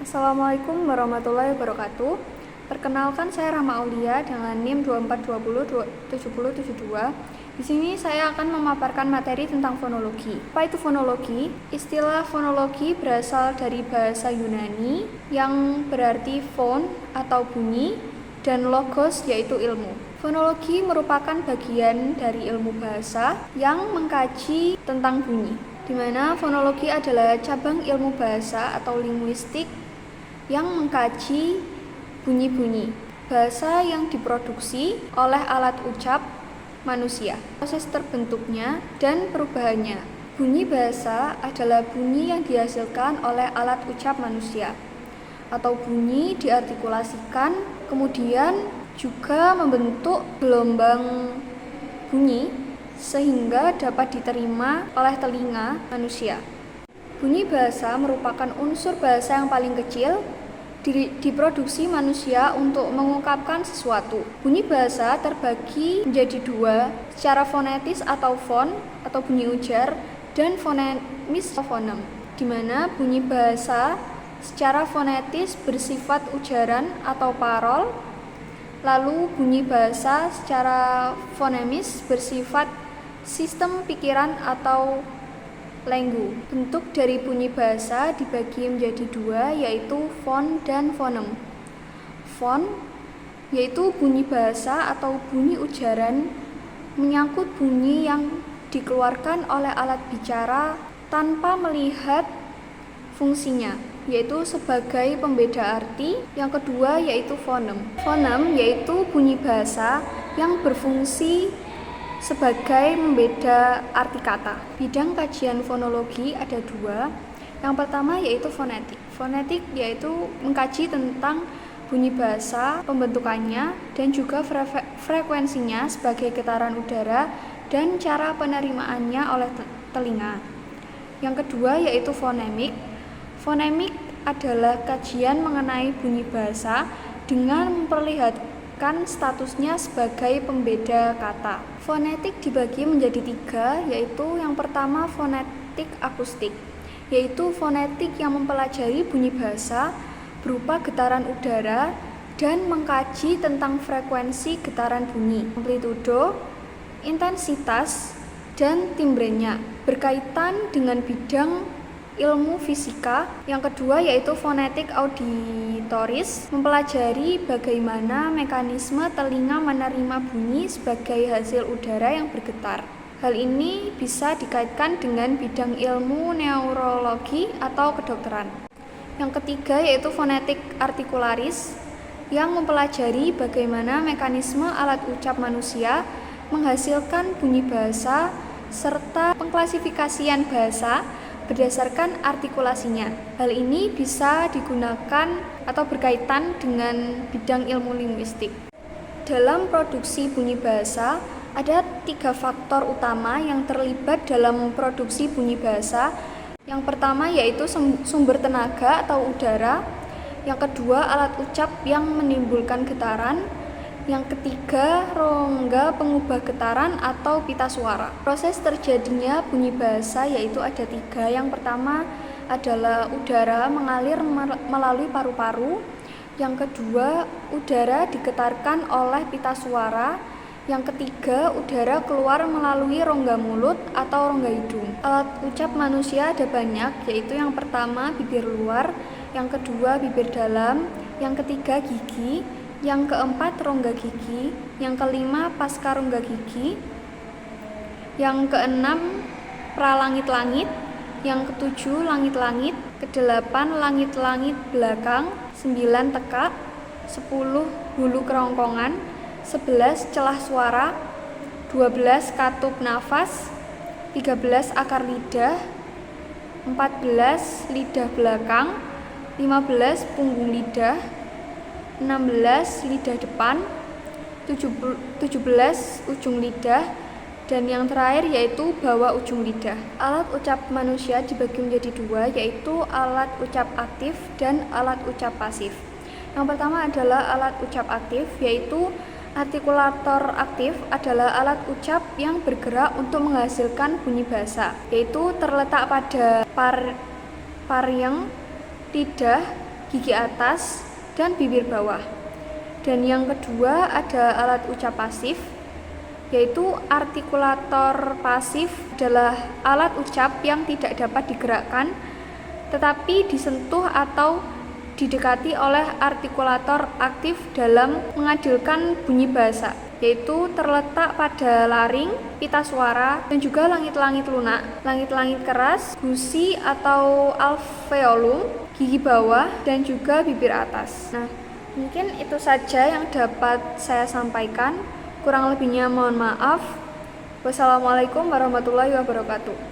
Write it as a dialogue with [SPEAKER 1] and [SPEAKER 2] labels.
[SPEAKER 1] Assalamualaikum warahmatullahi wabarakatuh. Perkenalkan, saya Rahma Aulia dengan NIM 24207072. Di sini saya akan memaparkan materi tentang fonologi. Apa itu fonologi? Istilah fonologi berasal dari bahasa Yunani yang berarti fon atau bunyi dan logos yaitu ilmu. Fonologi merupakan bagian dari ilmu bahasa yang mengkaji tentang bunyi, di mana fonologi adalah cabang ilmu bahasa atau linguistik yang mengkaji bunyi-bunyi bahasa yang diproduksi oleh alat ucap manusia, proses terbentuknya dan perubahannya. Bunyi bahasa adalah bunyi yang dihasilkan oleh alat ucap manusia, atau bunyi diartikulasikan kemudian juga membentuk gelombang bunyi sehingga dapat diterima oleh telinga manusia. Bunyi bahasa merupakan unsur bahasa yang paling kecil diproduksi manusia untuk mengungkapkan sesuatu. Bunyi bahasa terbagi menjadi dua, secara fonetis atau fon atau bunyi ujar, dan fonemis atau fonem, di mana bunyi bahasa secara fonetis bersifat ujaran atau parol, lalu bunyi bahasa secara fonemis bersifat sistem pikiran atau lenggu. Bentuk dari bunyi bahasa dibagi menjadi dua, yaitu fon dan fonem. Fon yaitu bunyi bahasa atau bunyi ujaran menyangkut bunyi yang dikeluarkan oleh alat bicara tanpa melihat fungsinya, yaitu sebagai pembeda arti. Yang kedua yaitu fonem. Fonem yaitu bunyi bahasa yang berfungsi sebagai membeda arti kata. Bidang kajian fonologi ada dua. Yang pertama yaitu fonetik. Fonetik yaitu mengkaji tentang bunyi bahasa, pembentukannya, dan juga frekuensinya sebagai getaran udara dan cara penerimaannya oleh telinga. Yang kedua yaitu fonemik. Fonemik adalah kajian mengenai bunyi bahasa dengan memperlihatkan statusnya sebagai pembeda kata. Fonetik dibagi menjadi tiga, yaitu yang pertama fonetik akustik, yaitu fonetik yang mempelajari bunyi bahasa berupa getaran udara dan mengkaji tentang frekuensi getaran bunyi, amplitudo, intensitas, dan timbrenya, berkaitan dengan bidang ilmu fisika. Yang kedua yaitu fonetik auditoris, mempelajari bagaimana mekanisme telinga menerima bunyi sebagai hasil udara yang bergetar. Hal ini bisa dikaitkan dengan bidang ilmu neurologi atau kedokteran. Yang ketiga yaitu fonetik artikularis, yang mempelajari bagaimana mekanisme alat ucap manusia menghasilkan bunyi bahasa serta pengklasifikasian bahasa berdasarkan artikulasinya. Hal ini bisa digunakan atau berkaitan dengan bidang ilmu linguistik. Dalam produksi bunyi bahasa, ada 3 faktor utama yang terlibat dalam produksi bunyi bahasa. Yang pertama yaitu sumber tenaga atau udara. Yang kedua alat ucap yang menimbulkan getaran. Yang ketiga, rongga pengubah getaran atau pita suara. Proses terjadinya bunyi bahasa yaitu ada 3. Yang pertama adalah udara mengalir melalui paru-paru. Yang kedua, udara digetarkan oleh pita suara. Yang ketiga, udara keluar melalui rongga mulut atau rongga hidung. Alat ucap manusia ada banyak, yaitu yang pertama bibir luar, yang kedua bibir dalam, yang ketiga gigi, yang keempat rongga gigi, yang kelima pasca rongga gigi, yang keenam pralangit-langit, yang ketujuh langit-langit, kedelapan langit-langit belakang, 9 tekak, 10 hulu kerongkongan, 11 celah suara, 12 katup nafas, 13 akar lidah, 14 lidah belakang, 15 punggung lidah, 16 lidah depan, 17 ujung lidah, dan yang terakhir yaitu bawah ujung lidah. Alat ucap manusia dibagi menjadi dua, yaitu alat ucap aktif dan alat ucap pasif. Yang pertama adalah alat ucap aktif, yaitu artikulator aktif adalah alat ucap yang bergerak untuk menghasilkan bunyi bahasa, yaitu terletak pada pharynx, lidah, gigi atas, dan bibir bawah. Dan yang kedua ada alat ucap pasif, yaitu artikulator pasif adalah alat ucap yang tidak dapat digerakkan tetapi disentuh atau didekati oleh artikulator aktif dalam mengadilkan bunyi bahasa, yaitu terletak pada laring, pita suara, dan juga langit-langit lunak, langit-langit keras, gusi atau alveolum, gigi bawah, dan juga bibir atas. Nah, mungkin itu saja yang dapat saya sampaikan. Kurang lebihnya mohon maaf. Wassalamualaikum warahmatullahi wabarakatuh.